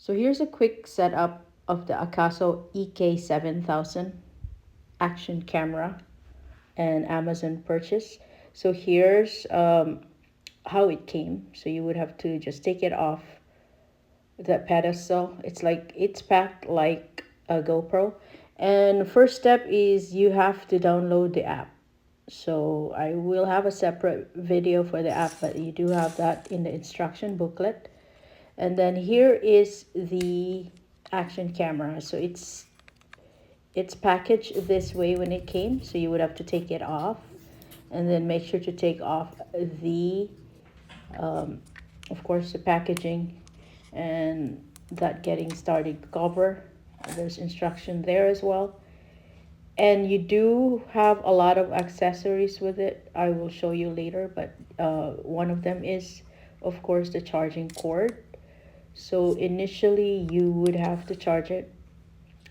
So here's a quick setup of the AKASO EK7000 action camera and Amazon purchase. So here's how it came. So you would have to just take it off that pedestal. It's packed like a GoPro. And first step is you have to download the app. So I will have a separate video for the app, but you do have that in the instruction booklet. And then here is the action camera. So it's packaged this way when it came, so you would have to take it off, and then make sure to take off the of course the packaging and that getting started cover. There's instruction there as well, and you do have a lot of accessories with it. I will show you later, but one of them is of course the charging cord. So initially you would have to charge it.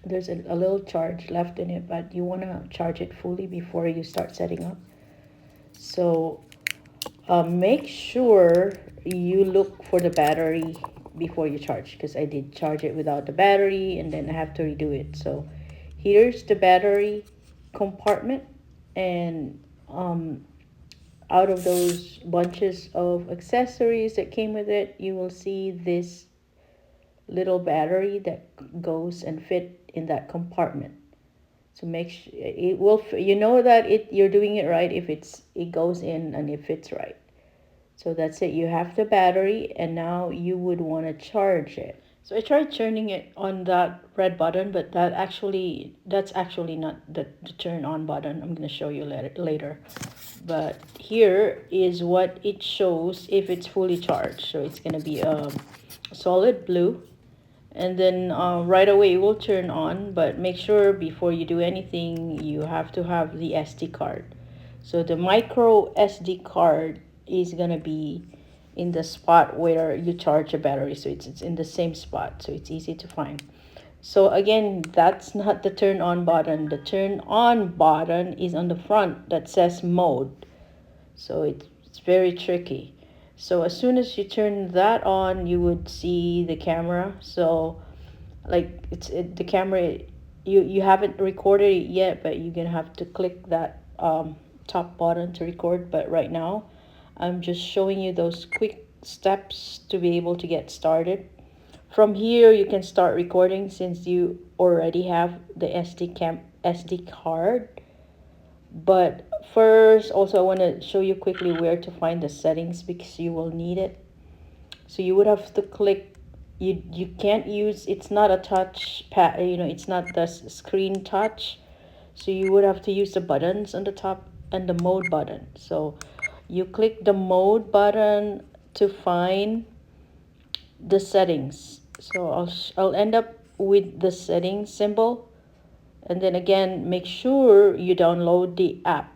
There's a little charge left in it, but you want to charge it fully before you start setting up. So make sure you look for the battery before you charge, because I did charge it without the battery and then I have to redo it. So here's the battery compartment, and out of those bunches of accessories that came with it, you will see this little battery that goes and fit in that compartment. So make sure it will, you know that you're doing it right if it goes in and it fits right. So that's it. You have the battery, and now you would want to charge it. So I tried turning it on that red button, but that's actually not the turn on button. I'm going to show you later. But here is what it shows if it's fully charged. So it's going to be solid blue, and then right away it will turn on. But make sure before you do anything, you have to have the SD card. So the micro SD card is gonna be in the spot where you charge a battery, so it's in the same spot, so it's easy to find. So again, that's not the turn on button. The turn on button is on the front that says mode. So it's very tricky. So as soon as you turn that on, you would see the camera. So like the camera, you haven't recorded it yet, but you're gonna have to click that top button to record. But right now I'm just showing you those quick steps to be able to get started. From here you can start recording since you already have the SD card. But first, also I want to show you quickly where to find the settings, because you will need it. So you would have to click, you can't use, it's not a touch pad, it's not the screen touch. So you would have to use the buttons on the top and the mode button. So you click the mode button to find the settings. So I'll end up with the settings symbol, and then again make sure you download the app.